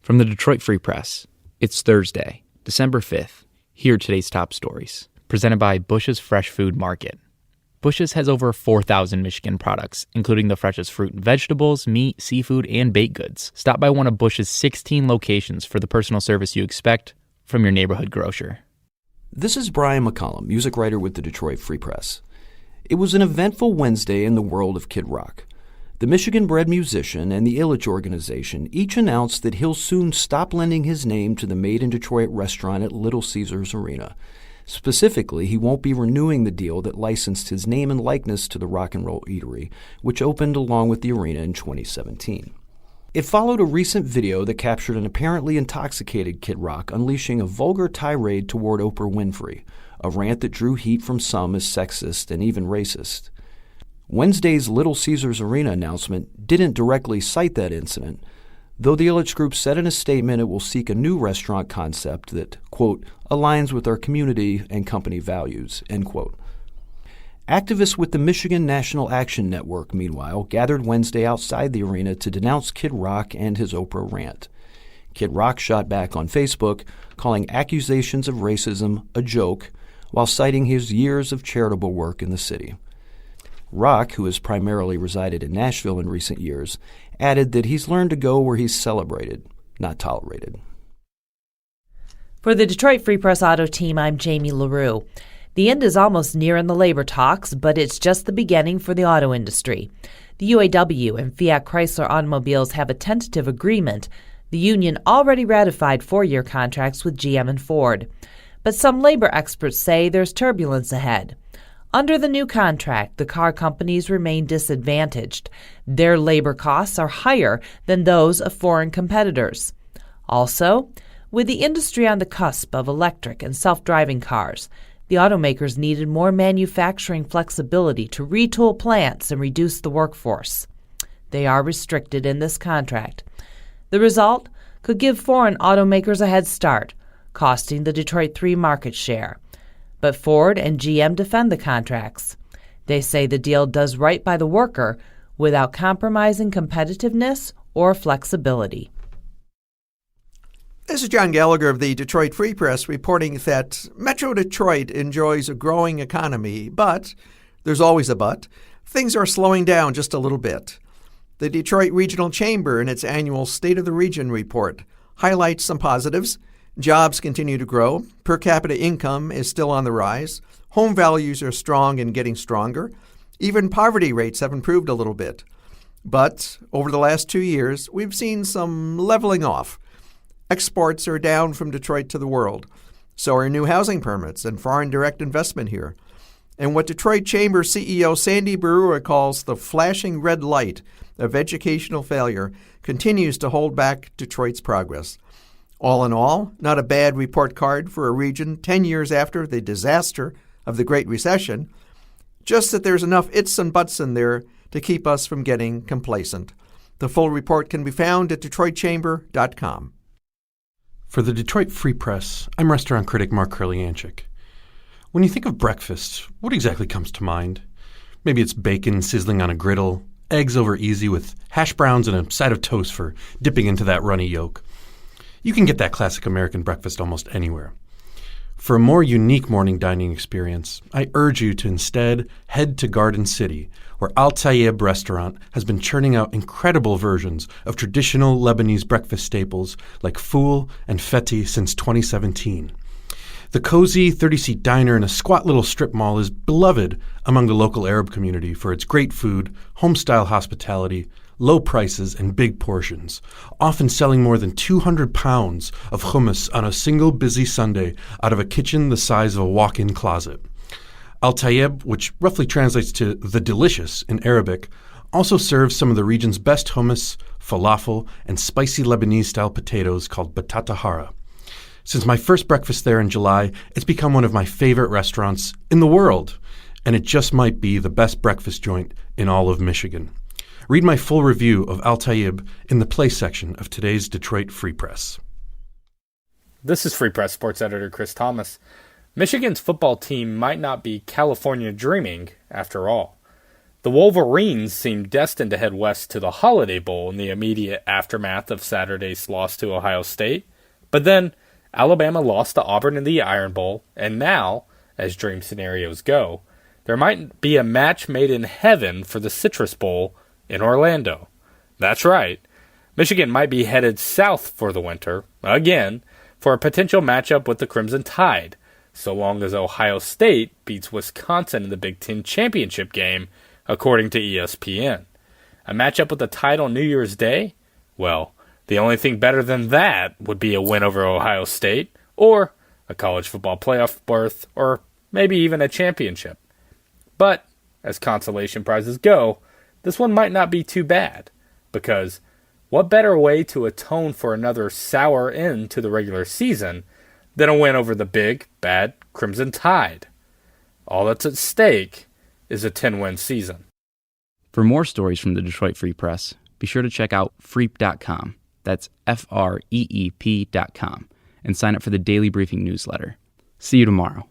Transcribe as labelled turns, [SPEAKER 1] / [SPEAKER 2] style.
[SPEAKER 1] From the Detroit Free Press, it's Thursday, December 5th. Here are today's top stories, presented by Bush's Fresh Food Market. Bush's has over 4,000 Michigan products, including the freshest fruit and vegetables, meat, seafood, and baked goods. Stop by one of Bush's 16 locations for the personal service you expect from your neighborhood grocer.
[SPEAKER 2] This is Brian McCollum, music writer with the Detroit Free Press. It was an eventful Wednesday in the world of Kid Rock. The Michigan-bred musician and the Ilitch Organization each announced that he'll soon stop lending his name to the Made in Detroit restaurant at Little Caesars Arena. Specifically, he won't be renewing the deal that licensed his name and likeness to the Rock and Roll Eatery, which opened along with the arena in 2017. It followed a recent video that captured an apparently intoxicated Kid Rock unleashing a vulgar tirade toward Oprah Winfrey, a rant that drew heat from some as sexist and even racist. Wednesday's Little Caesars Arena announcement didn't directly cite that incident, though the Ilitch Group said in a statement it will seek a new restaurant concept that, quote, aligns with our community and company values, end quote. Activists with the Michigan National Action Network, meanwhile, gathered Wednesday outside the arena to denounce Kid Rock and his Oprah rant. Kid Rock shot back on Facebook, calling accusations of racism a joke, while citing his years of charitable work in the city. Rock, who has primarily resided in Nashville in recent years, added that he's learned to go where he's celebrated, not tolerated.
[SPEAKER 3] For the Detroit Free Press Auto Team, I'm Jamie LaRue. The end is almost near in the labor talks, but it's just the beginning for the auto industry. The UAW and Fiat Chrysler Automobiles have a tentative agreement. The union already ratified 4-year contracts with GM and Ford. But some labor experts say there's turbulence ahead. Under the new contract, the car companies remain disadvantaged. Their labor costs are higher than those of foreign competitors. Also, with the industry on the cusp of electric and self-driving cars, the automakers needed more manufacturing flexibility to retool plants and reduce the workforce. They are restricted in this contract. The result could give foreign automakers a head start, costing the Detroit 3 market share. But Ford and GM defend the contracts. They say the deal does right by the worker without compromising competitiveness or flexibility.
[SPEAKER 4] This is John Gallagher of the Detroit Free Press reporting that Metro Detroit enjoys a growing economy, but there's always a but. Things are slowing down just a little bit. The Detroit Regional Chamber, in its annual State of the Region report, highlights some positives. Jobs continue to grow. Per capita income is still on the rise. Home values are strong and getting stronger. Even poverty rates have improved a little bit. But over the last 2 years, we've seen some leveling off. Exports are down from Detroit to the world. So are new housing permits and foreign direct investment here. And what Detroit Chamber CEO Sandy Barua calls the flashing red light of educational failure continues to hold back Detroit's progress. All in all, not a bad report card for a region 10 years after the disaster of the Great Recession, just that there's enough its and buts in there to keep us from getting complacent. The full report can be found at DetroitChamber.com.
[SPEAKER 5] For the Detroit Free Press, I'm restaurant critic Mark Kurlianchik. When you think of breakfast, what exactly comes to mind? Maybe it's bacon sizzling on a griddle, eggs over easy with hash browns and a side of toast for dipping into that runny yolk. You can get that classic American breakfast almost anywhere. For a more unique morning dining experience, I urge you to instead head to Garden City, where Al Tayyib restaurant has been churning out incredible versions of traditional Lebanese breakfast staples like foul and feti since 2017. The cozy 30-seat diner in a squat little strip mall is beloved among the local Arab community for its great food, home-style hospitality, low prices, and big portions, often selling more than 200 pounds of hummus on a single busy Sunday out of a kitchen the size of a walk-in closet. Al Tayyib, which roughly translates to the delicious in Arabic, also serves some of the region's best hummus, falafel, and spicy Lebanese-style potatoes called batata hara. Since my first breakfast there in July, it's become one of my favorite restaurants in the world, and it just might be the best breakfast joint in all of Michigan. Read my full review of Al Tayyib in the Play section of today's Detroit Free Press.
[SPEAKER 6] This is Free Press Sports Editor Chris Thomas. Michigan's football team might not be California dreaming after all. The Wolverines seemed destined to head west to the Holiday Bowl in the immediate aftermath of Saturday's loss to Ohio State, but then Alabama lost to Auburn in the Iron Bowl, and now, as dream scenarios go, there might be a match made in heaven for the Citrus Bowl in Orlando. That's right. Michigan might be headed south for the winter, again, for a potential matchup with the Crimson Tide, so long as Ohio State beats Wisconsin in the Big Ten championship game, according to ESPN. A matchup with the Tide on New Year's Day? Well, the only thing better than that would be a win over Ohio State, or a college football playoff berth, or maybe even a championship. But, as consolation prizes go, this one might not be too bad, because what better way to atone for another sour end to the regular season than a win over the big, bad Crimson Tide? All that's at stake is a 10-win season.
[SPEAKER 1] For more stories from the Detroit Free Press, be sure to check out freep.com. That's FREEP.com. And sign up for the Daily Briefing newsletter. See you tomorrow.